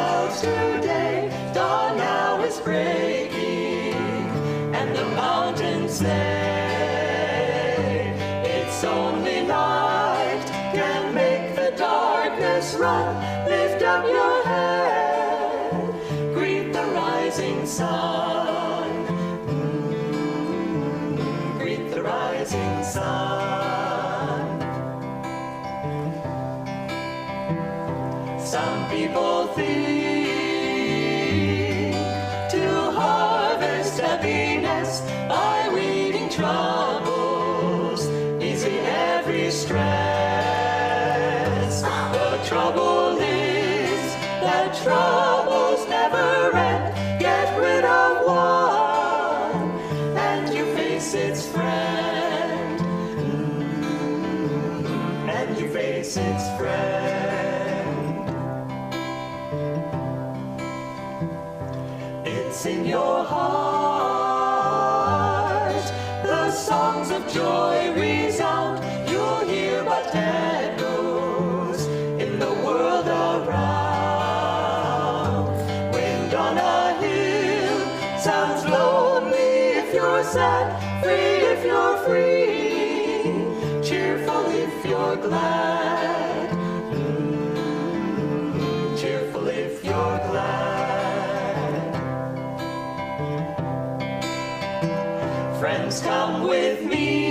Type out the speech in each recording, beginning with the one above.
clouds today, dawn now is breaking, and the mountains say, it's only light can make the darkness run. Lift up your head, greet the rising sun. Greet the rising sun. Some people think to harvest happiness by weeding troubles, easing every stress. The trouble is that troubles never end. Get rid of one and you face its friend. And you face its friend. It's in your heart, the songs of joy resound. You'll hear but echoes in the world around. Wind on a hill sounds lonely if you're sad, free if you're free, cheerful if you're glad. Cheerful if you're glad. Friends, come with me.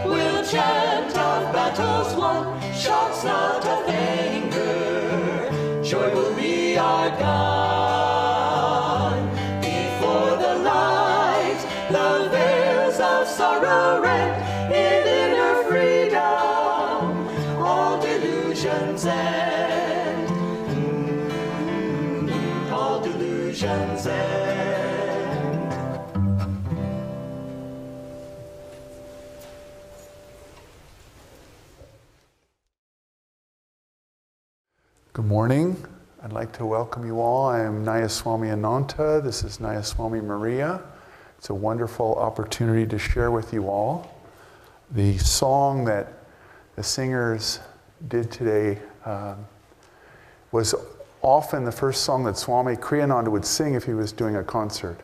We'll chant of battles won, shouts not of anger. Joy will be our dawn. Before the light, the veils of sorrow rend. In inner freedom, all delusions end. All delusions end. Good morning. I'd like to welcome you all. I am Nayaswami Ananta. This is Nayaswami Maria. It's a wonderful opportunity to share with you all. The song that the singers did today was often the first song that Swami Kriyananda would sing if he was doing a concert.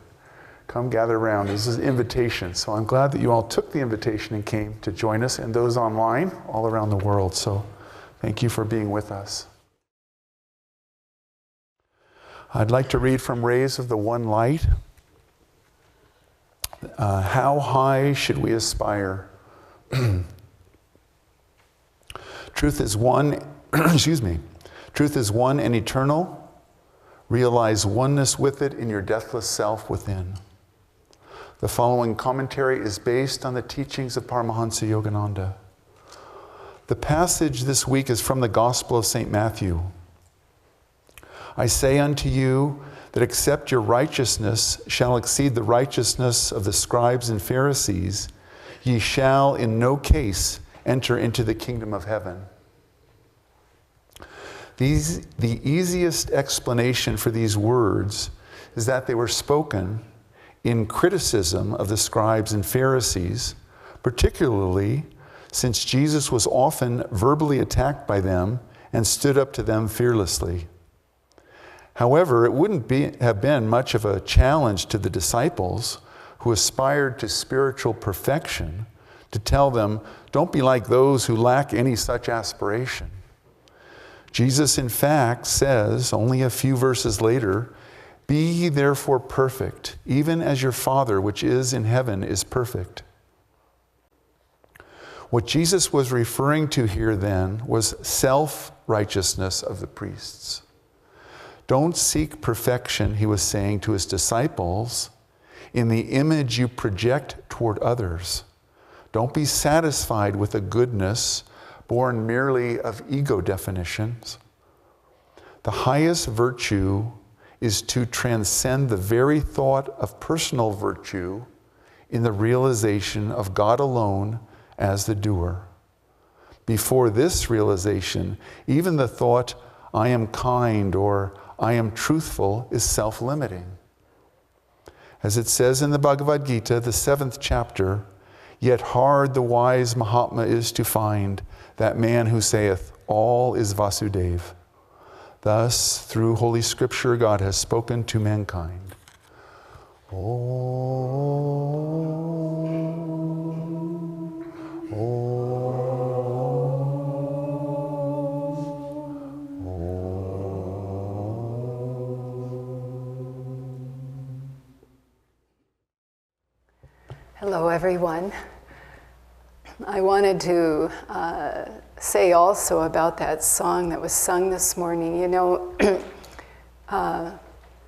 Come gather around. This is an invitation. So I'm glad that you all took the invitation and came to join us, and those online all around the world. So thank you for being with us. I'd like to read from Rays of the One Light. How high should we aspire? Truth is one, Truth is one and eternal. Realize oneness with it in your deathless self within. The following commentary is based on the teachings of Paramahansa Yogananda. The passage this week is from the Gospel of St. Matthew. I say unto you that except your righteousness shall exceed the righteousness of the scribes and Pharisees, ye shall in no case enter into the kingdom of heaven. The easiest explanation for these words is that they were spoken in criticism of the scribes and Pharisees, particularly since Jesus was often verbally attacked by them and stood up to them fearlessly. However, it wouldn't have been much of a challenge to the disciples who aspired to spiritual perfection to tell them, don't be like those who lack any such aspiration. Jesus, in fact, says, only a few verses later, be ye therefore perfect, even as your Father which is in heaven is perfect. What Jesus was referring to here then was self-righteousness of the priests. Don't seek perfection, he was saying to his disciples, in the image you project toward others. Don't be satisfied with a goodness born merely of ego definitions. The highest virtue is to transcend the very thought of personal virtue in the realization of God alone as the doer. Before this realization, even the thought, I am kind or I am truthful, is self-limiting. As it says in the Bhagavad Gita, the 7th chapter, yet hard the wise Mahatma is to find, that man who saith, all is Vasudev. Thus, through Holy Scripture, God has spoken to mankind. Hello, everyone. I wanted to say also about that song that was sung this morning. You know,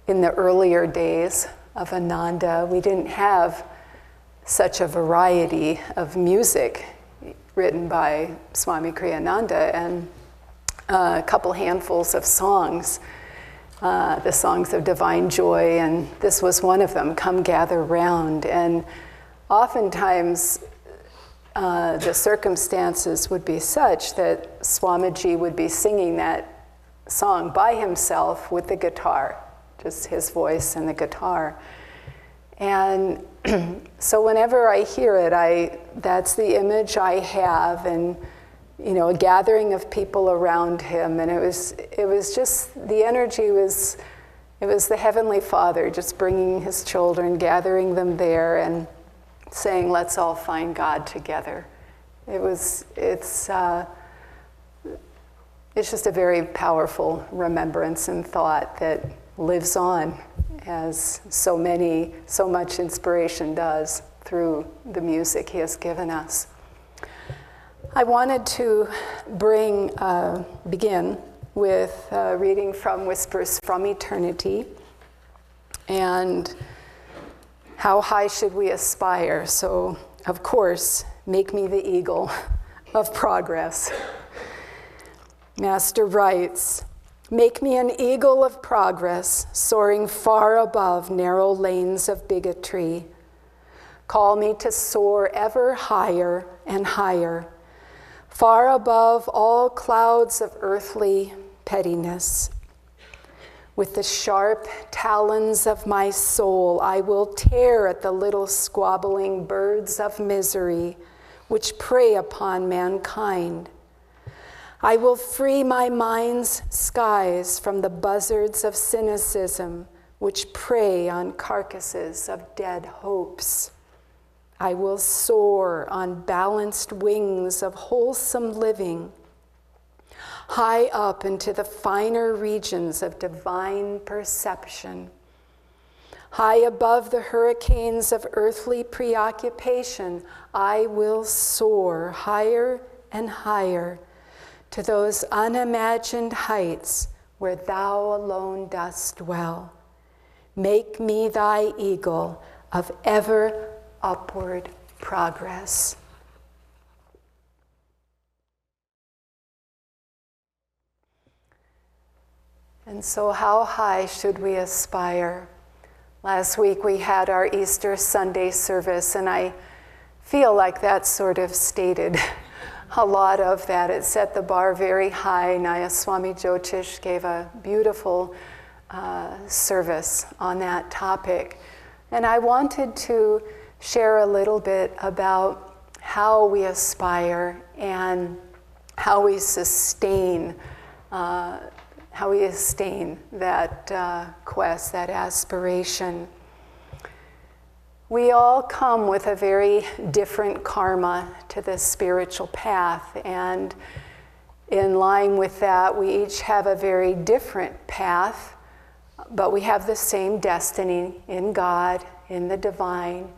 in the earlier days of Ananda, we didn't have such a variety of music written by Swami Kriyananda, and a couple handfuls of songs, the songs of divine joy, and this was one of them, Come Gather Round. And oftentimes, the circumstances would be such that Swamiji would be singing that song by himself with the guitar, just his voice and the guitar. And so whenever I hear it, that's the image I have, and you know, a gathering of people around him, and it was just, the energy was, it was the Heavenly Father just bringing his children, gathering them there, and saying, let's all find God together. It's just a very powerful remembrance and thought that lives on, as so much inspiration does through the music he has given us. I wanted to begin with reading from Whispers from Eternity, and how high should we aspire? So, of course, make me the eagle of progress. Master writes, make me an eagle of progress, soaring far above narrow lanes of bigotry. Call me to soar ever higher and higher, far above all clouds of earthly pettiness. With the sharp talons of my soul, I will tear at the little squabbling birds of misery which prey upon mankind. I will free my mind's skies from the buzzards of cynicism which prey on carcasses of dead hopes. I will soar on balanced wings of wholesome living, high up into the finer regions of divine perception, high above the hurricanes of earthly preoccupation. I will soar higher and higher to those unimagined heights where thou alone dost dwell. Make me thy eagle of ever upward progress. And so how high should we aspire? Last week we had our Easter Sunday service, and I feel like that sort of stated a lot of that. It set the bar very high. Nayaswami Jyotish gave a beautiful service on that topic. And I wanted to share a little bit about how we aspire and how we sustain that quest, that aspiration. We all come with a very different karma to this spiritual path, and in line with that, we each have a very different path, but we have the same destiny in God, in the divine,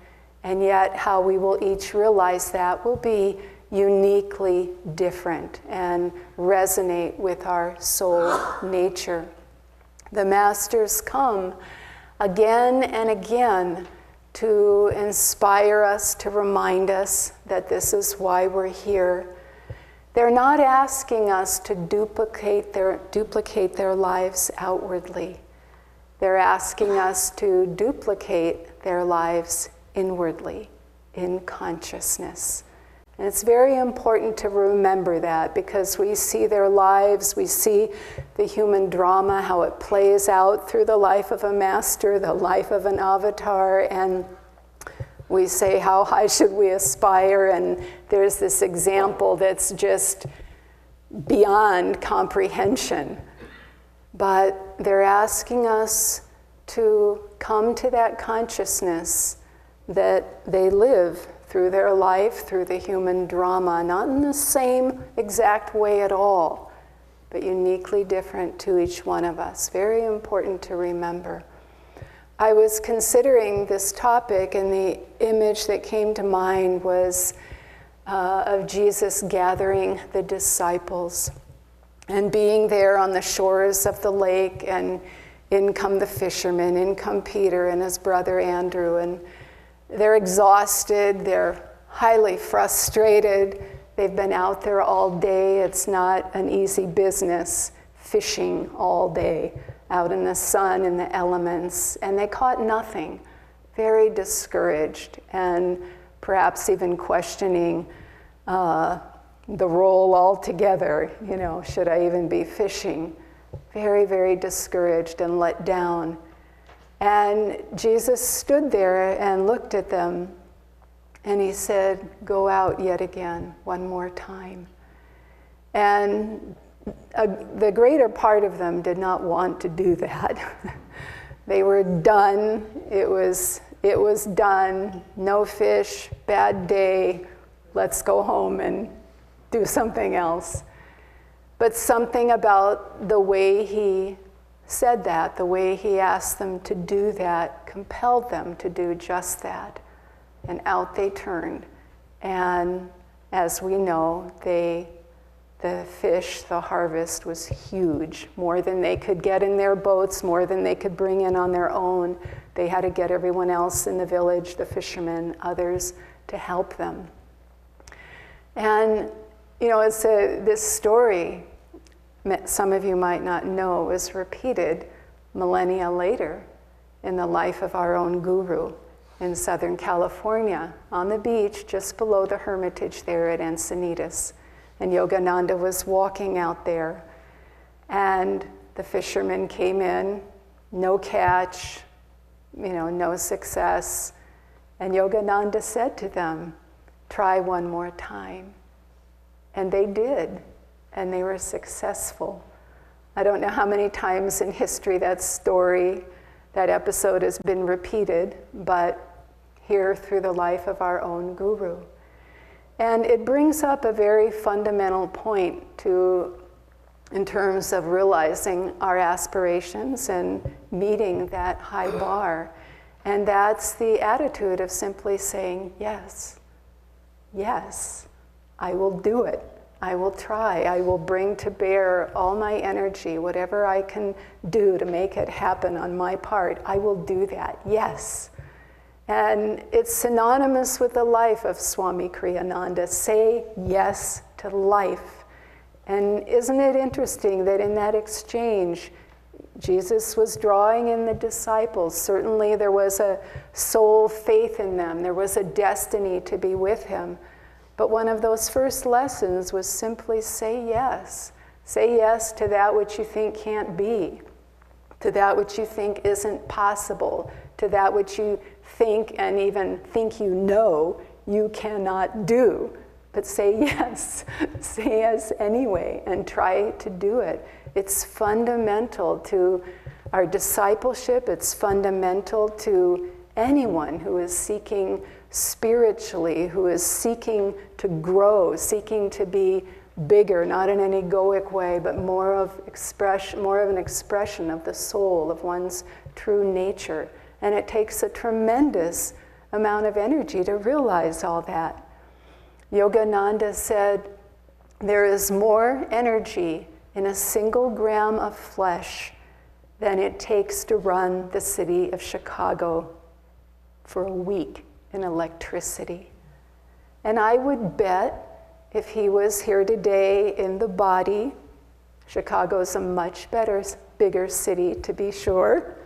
and yet how we will each realize that will be uniquely different and resonate with our soul nature. The masters come again and again to inspire us, to remind us that this is why we're here. They're not asking us to duplicate their lives outwardly. They're asking us to duplicate their lives inwardly, in consciousness. And it's very important to remember that, because we see their lives, we see the human drama, how it plays out through the life of a master, the life of an avatar, and we say, how high should we aspire? And there's this example that's just beyond comprehension. but they're asking us to come to that consciousness that they live through their life, through the human drama, not in the same exact way at all, but uniquely different to each one of us. Very important to remember. I was considering this topic, and the image that came to mind was of Jesus gathering the disciples and being there on the shores of the lake, and in come the fishermen, in come Peter and his brother Andrew, and they're exhausted, they're highly frustrated, they've been out there all day. It's not an easy business, fishing all day, out in the sun and the elements, and they caught nothing. Very discouraged, and perhaps even questioning the role altogether. You know, should I even be fishing? Very, very discouraged and let down. And Jesus stood there and looked at them, and he said, "Go out yet again, one more time." And the greater part of them did not want to do that. They were done. It was done. No fish, bad day. Let's go home and do something else. But something about the way he said that, the way he asked them to do that, compelled them to do just that. And out they turned. And as we know, the fish, the harvest was huge, more than they could get in their boats, more than they could bring in on their own. They had to get everyone else in the village, the fishermen, others, to help them. And, you know, this story, some of you might not know, was repeated millennia later in the life of our own guru in Southern California, on the beach just below the Hermitage there at Encinitas. And Yogananda was walking out there, and the fishermen came in, no catch, you know, no success. And Yogananda said to them, "Try one more time." And they did, and they were successful. I don't know how many times in history that story, that episode has been repeated, but here through the life of our own guru. And it brings up a very fundamental point in terms of realizing our aspirations and meeting that high bar. And that's the attitude of simply saying, yes, yes, I will do it. I will try. I will bring to bear all my energy, whatever I can do to make it happen on my part. I will do that, yes. And it's synonymous with the life of Swami Kriyananda. Say yes to life. And isn't it interesting that in that exchange, Jesus was drawing in the disciples. Certainly there was a soul faith in them. There was a destiny to be with him. But one of those first lessons was simply say yes. Say yes to that which you think can't be, to that which you think isn't possible, to that which you think and even think you cannot do. But say yes. Say yes anyway and try to do it. It's fundamental to our discipleship. It's fundamental to anyone who is seeking spiritually, who is seeking to grow, seeking to be bigger, not in an egoic way, but more of an expression of the soul, of one's true nature. And it takes a tremendous amount of energy to realize all that. Yogananda said, there is more energy in a single gram of flesh than it takes to run the city of Chicago for a week in electricity. And I would bet if he was here today in the body, Chicago's a much bigger city to be sure,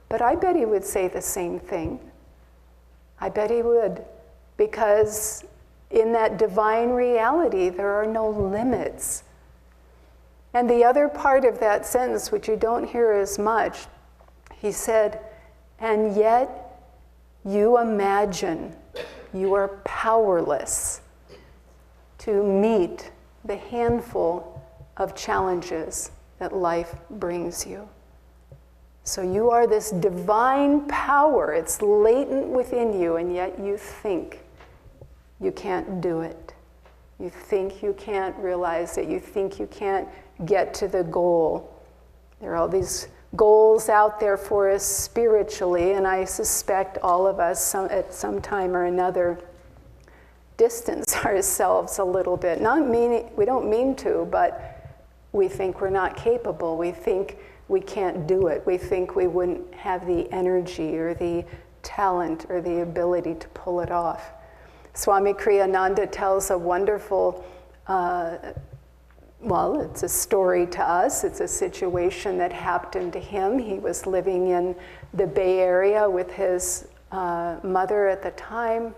but I bet he would say the same thing. I bet he would, because in that divine reality, there are no limits. And the other part of that sentence, which you don't hear as much, he said, and yet you imagine you are powerless to meet the handful of challenges that life brings you. So you are this divine power. It's latent within you, and yet you think you can't do it. You think you can't realize it. You think you can't get to the goal. There are all these goals out there for us spiritually, and I suspect all of us at some time or another distance ourselves a little bit. We don't mean to, but we think we're not capable. We think we can't do it. We think we wouldn't have the energy or the talent or the ability to pull it off. Swami Kriyananda tells a wonderful, it's a story to us. It's a situation that happened to him. He was living in the Bay Area with his mother at the time,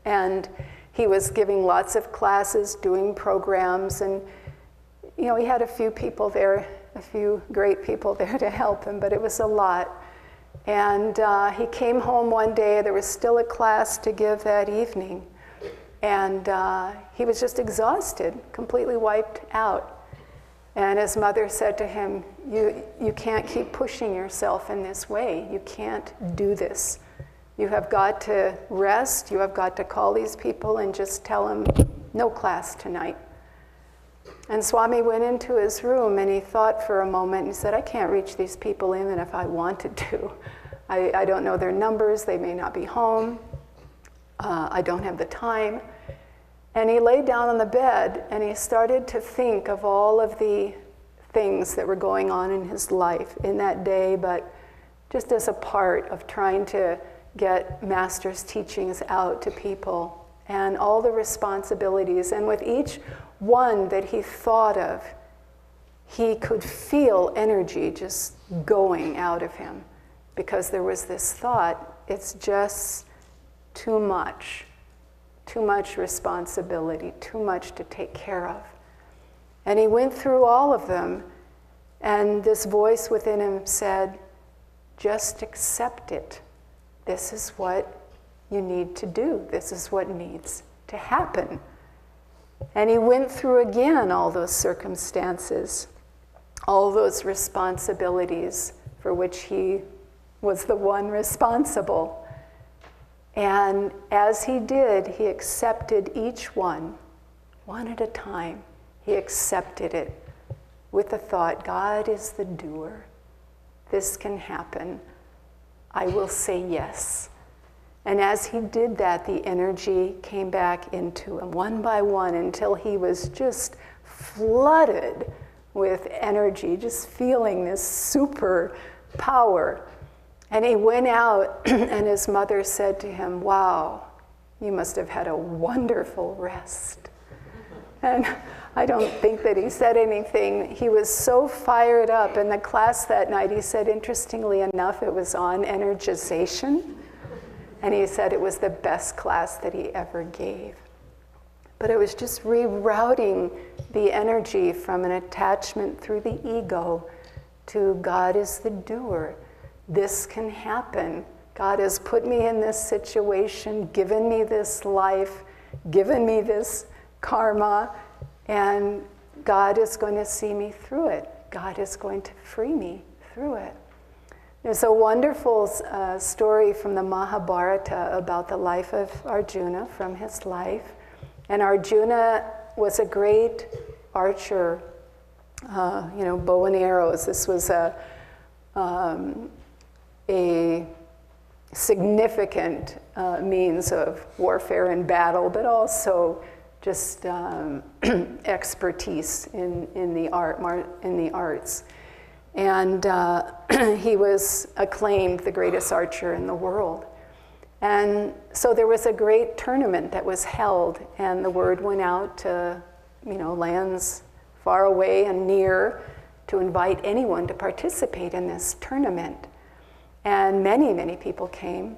and he was giving lots of classes, doing programs, and he had a few people there, a few great people there to help him, but it was a lot. And he came home one day. There was still a class to give that evening, and he was just exhausted, completely wiped out. And his mother said to him, you can't keep pushing yourself in this way. You can't do this. You have got to rest. You have got to call these people and just tell them, no class tonight. And Swami went into his room and he thought for a moment. He said, I can't reach these people even if I wanted to. I don't know their numbers. They may not be home. I don't have the time. And he lay down on the bed and he started to think of all of the things that were going on in his life in that day, but just as a part of trying to get Master's teachings out to people and all the responsibilities. And with each one that he thought of, he could feel energy just going out of him, because there was this thought, it's just too much responsibility, too much to take care of. And he went through all of them, and this voice within him said, just accept it. This is what you need to do. This is what needs to happen. And he went through again all those circumstances, all those responsibilities for which he was the one responsible. And as he did, he accepted each one at a time. He accepted it with the thought, God is the doer. This can happen. I will say yes. And as he did that, the energy came back into him one by one until he was just flooded with energy, just feeling this super power. And he went out and his mother said to him, wow, you must have had a wonderful rest. And I don't think that he said anything. He was so fired up. In the class that night, he said, interestingly enough, it was on energization. And he said it was the best class that he ever gave. But it was just rerouting the energy from an attachment through the ego to God is the doer. This can happen. God has put me in this situation, given me this life, given me this karma, and God is going to see me through it. God is going to free me through it. There's a wonderful story from the Mahabharata about the life of Arjuna, from his life. And Arjuna was a great archer, bow and arrows. This was a significant means of warfare and battle, but also just expertise in the arts. And he was acclaimed the greatest archer in the world. And so there was a great tournament that was held, and the word went out to lands far away and near to invite anyone to participate in this tournament. And many, many people came.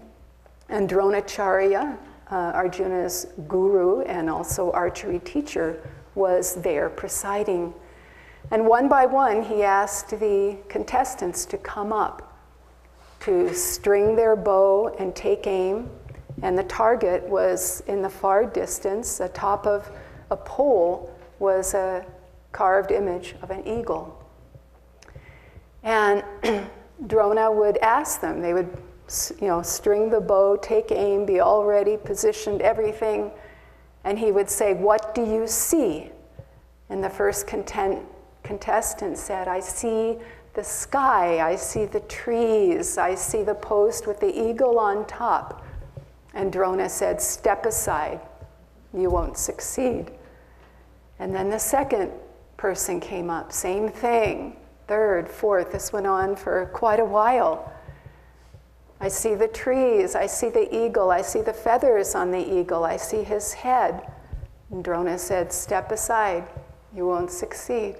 And Dronacharya, Arjuna's guru and also archery teacher, was there presiding. And one by one, he asked the contestants to come up, to string their bow and take aim. And the target was in the far distance. Atop of a pole was a carved image of an eagle. And Drona would ask them, they would string the bow, take aim, be all ready, positioned, everything. And he would say, "What do you see?" And the first contestant said, "I see the sky, I see the trees, I see the post with the eagle on top." And Drona said, "Step aside, you won't succeed." And then the second person came up, same thing, third, fourth, this went on for quite a while. "I see the trees, I see the eagle, I see the feathers on the eagle, I see his head." And Drona said, "Step aside, you won't succeed."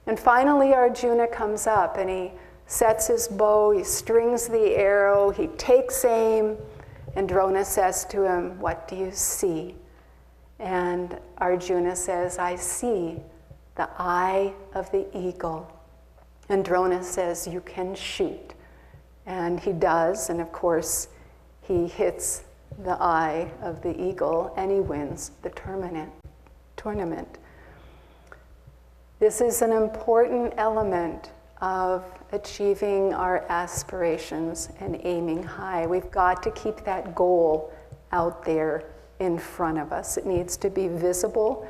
And finally Arjuna comes up and he sets his bow, he strings the arrow, he takes aim, and Drona says to him, "What do you see?" And Arjuna says, "I see the eye of the eagle." And Drona says, "You can shoot." And he does, and of course, he hits the eye of the eagle and he wins the tournament. This is an important element of achieving our aspirations and aiming high. We've got to keep that goal out there in front of us. It needs to be visible.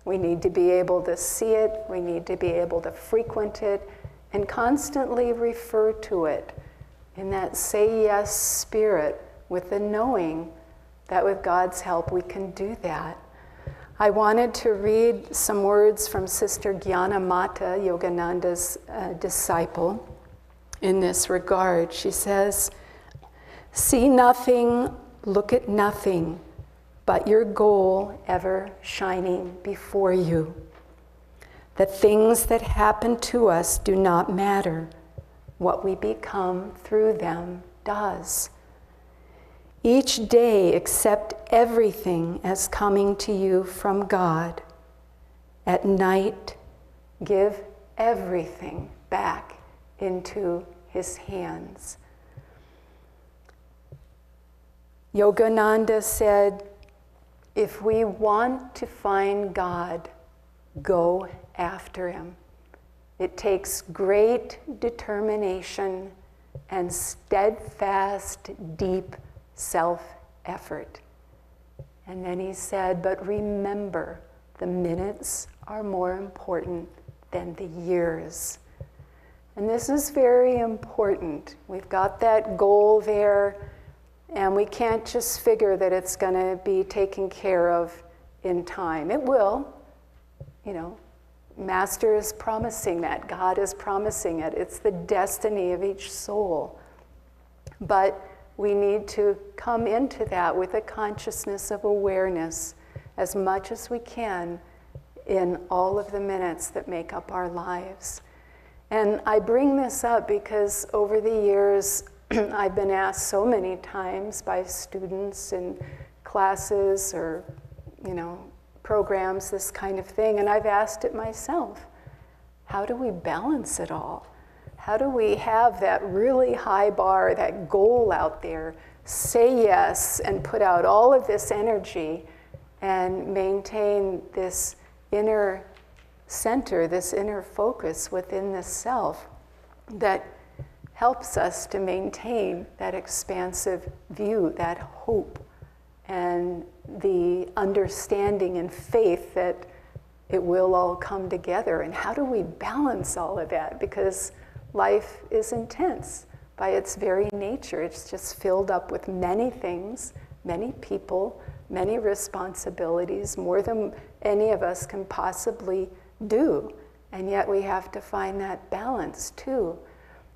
We need to be able to see it. We need to be able to frequent it and constantly refer to it in that say yes spirit, with the knowing that with God's help we can do that. I wanted to read some words from Sister Gyanamata, Yogananda's disciple, in this regard. She says, "See nothing, look at nothing, but your goal ever shining before you. The things that happen to us do not matter. What we become through them does. Each day accept everything as coming to you from God. At night, give everything back into his hands." Yogananda said, if we want to find God, go after him. It takes great determination and steadfast, deep self-effort. And then he said, but remember, the minutes are more important than the years. And this is very important. We've got that goal there, and we can't just figure that it's going to be taken care of in time. It will. Master is promising that. God is promising it. It's the destiny of each soul. But we need to come into that with a consciousness of awareness as much as we can in all of the minutes that make up our lives. And I bring this up because over the years, I've been asked so many times by students in classes or, programs, this kind of thing, and I've asked it myself. How do we balance it all? How do we have that really high bar, that goal out there, say yes and put out all of this energy and maintain this inner center, this inner focus within the self that helps us to maintain that expansive view, that hope, and the understanding and faith that it will all come together. And how do we balance all of that? Because life is intense by its very nature. It's just filled up with many things, many people, many responsibilities, more than any of us can possibly do. And yet we have to find that balance too.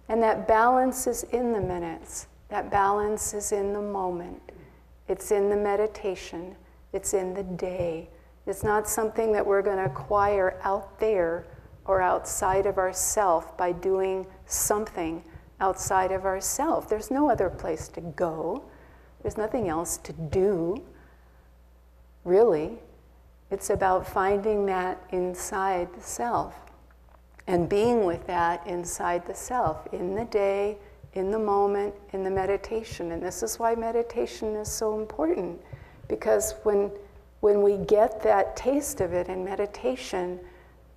And that balance is in the minutes. That balance is in the moment. It's in the meditation. It's in the day. It's not something that we're going to acquire out there or outside of ourself by doing something outside of ourself. There's no other place to go. There's nothing else to do, really. It's about finding that inside the self and being with that inside the self, in the day, in the moment, in the meditation. And this is why meditation is so important, because when we get that taste of it in meditation,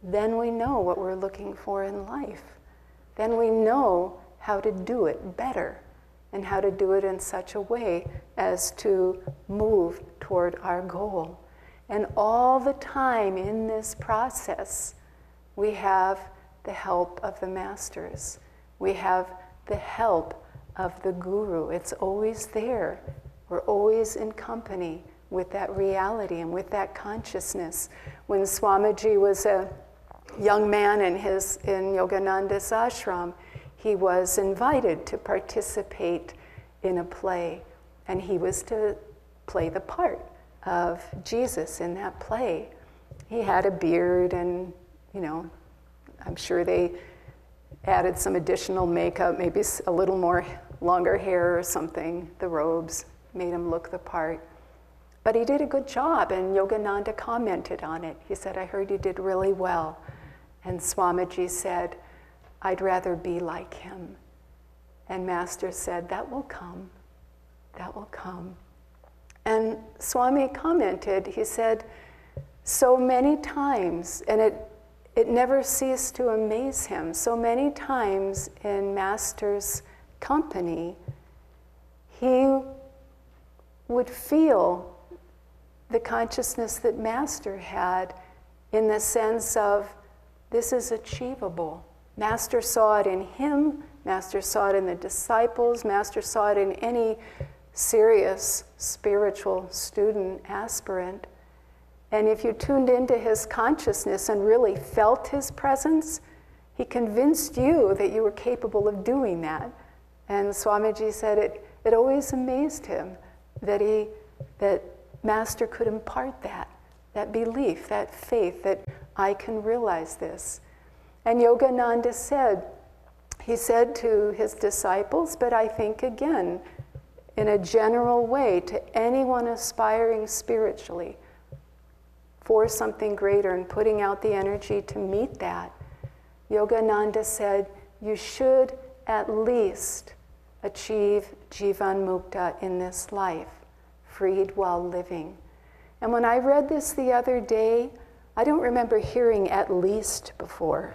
then we know what we're looking for in life. then we know how to do it better and how to do it in such a way as to move toward our goal. And all the time in this process, we have the help of the masters. We have the help of the guru. It's always there. We're always in company with that reality and with that consciousness. When Swamiji was a young man in Yogananda's ashram, he was invited to participate in a play, and he was to play the part of Jesus in that play. He had a beard, and I'm sure they added some additional makeup, maybe a little more longer hair or something. The robes made him look the part. But he did a good job, and Yogananda commented on it. He said, "I heard you did really well." And Swamiji said, "I'd rather be like him." And Master said, "That will come. That will come." And Swami commented, he said, so many times, and it never ceased to amaze him, so many times in Master's company, he would feel the consciousness that Master had in the sense of, this is achievable. Master saw it in him, Master saw it in the disciples, Master saw it in any serious spiritual student, aspirant. And if you tuned into his consciousness and really felt his presence, he convinced you that you were capable of doing that. And Swamiji said it always amazed him that Master could impart that belief, that faith, that I can realize this. And Yogananda said, he said to his disciples, but I think again, in a general way, to anyone aspiring spiritually for something greater and putting out the energy to meet that, Yogananda said, you should at least achieve Jivan Mukta in this life, freed while living. And when I read this the other day, I don't remember hearing "at least" before.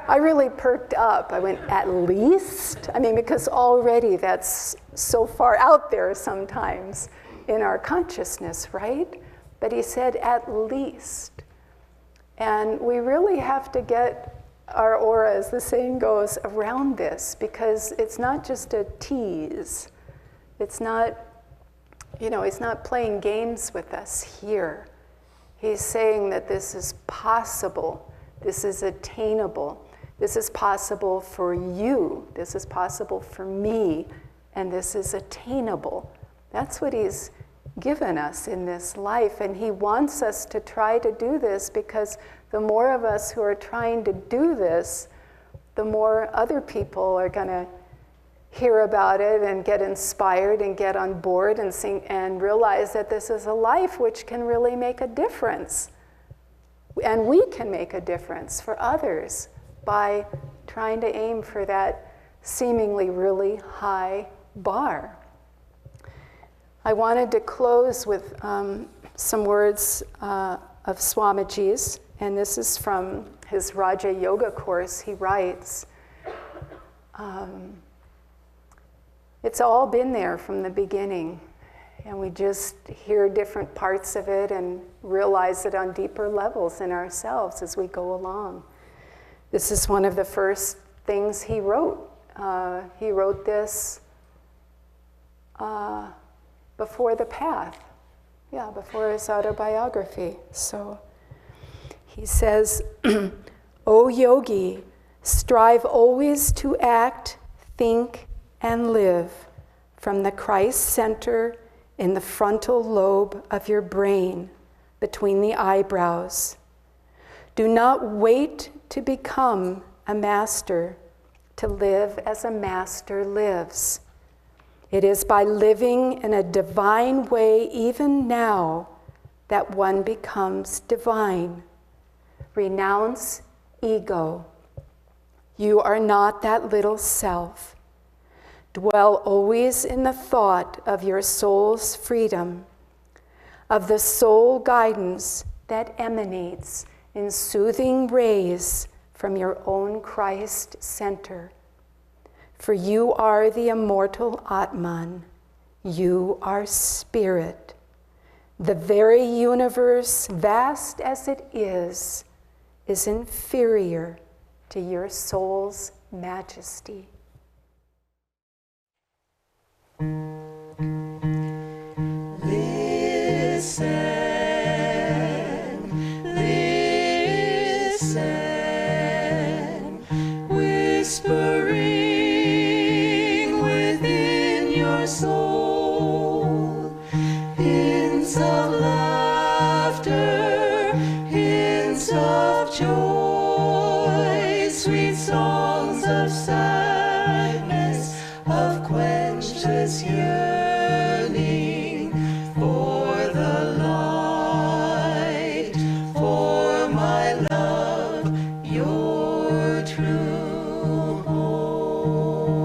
I really perked up. I went, "At least?" I mean, because already that's so far out there sometimes in our consciousness, right? But he said, "at least." And we really have to get our aura, as the saying goes, around this, because it's not just a tease. It's not, he's not playing games with us here. He's saying that this is possible, this is attainable, this is possible for you, this is possible for me, and this is attainable. That's what he's given us in this life, and he wants us to try to do this, because the more of us who are trying to do this, the more other people are going to hear about it and get inspired and get on board and sing and realize that this is a life which can really make a difference. And we can make a difference for others by trying to aim for that seemingly really high bar. I wanted to close with some words of Swamiji's, and this is from his Raja Yoga course. He writes, it's all been there from the beginning, and we just hear different parts of it and realize it on deeper levels in ourselves as we go along. This is one of the first things he wrote. He wrote this before the path, before his autobiography. So he says, O yogi, strive always to act, think, and live from the Christ center in the frontal lobe of your brain, between the eyebrows. Do not wait to become a master to live as a master lives. It is by living in a divine way even now that one becomes divine. Renounce ego. You are not that little self. Dwell always in the thought of your soul's freedom, of the soul guidance that emanates in soothing rays from your own Christ center. For you are the immortal Atman. You are spirit. The very universe, vast as it is inferior to your soul's majesty. Listen, whispering within your soul, hints of laughter, hints of joy, sweet songs of sadness, of quenchless yearning for the light, for my love, your true home.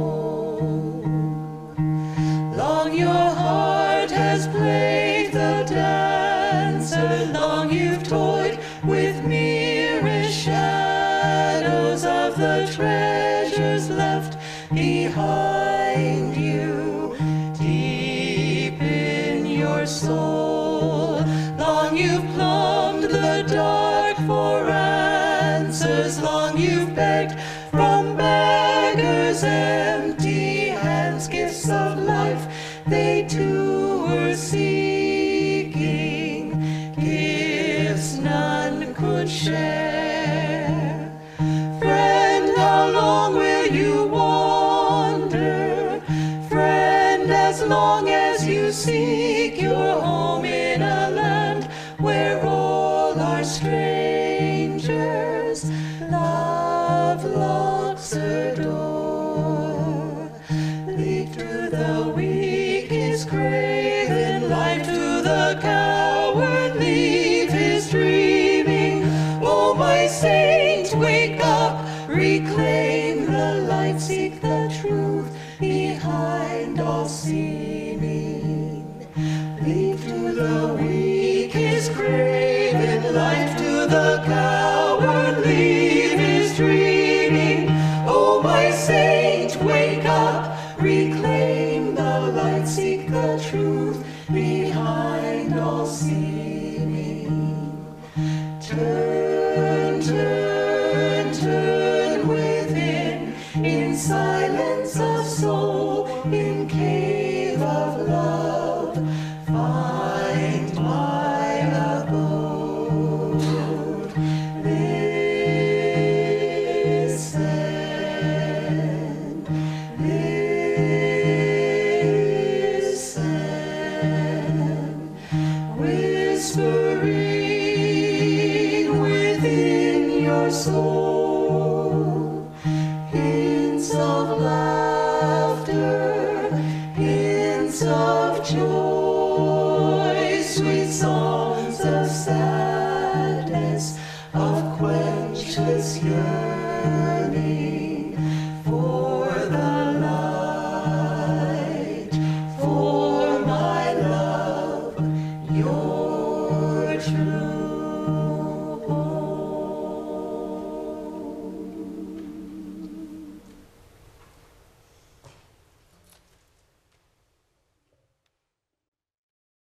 Long your heart has played the dancer, long you've toyed with merest shadows of the treasures left behind you, deep in your soul. Long you've plumbed the dark for answers, long you've begged from beggars' empty hands, gifts of life they too were seeking, gifts none could share. Friend, how long will you wander? Friend, as long as you seek your home in a land where all are strangers, love locks her door. Leave to the weak his craven life, to the coward leave his dreaming. Oh, my saint, wake up, reclaim the light, seek the truth behind all seeming. Leave to the weak his craven life, to the coward leave his dreaming. Oh, my saint, wake up, reclaim the light, seek the truth behind all seeming. Turn, turn, turn within, in silence of soul.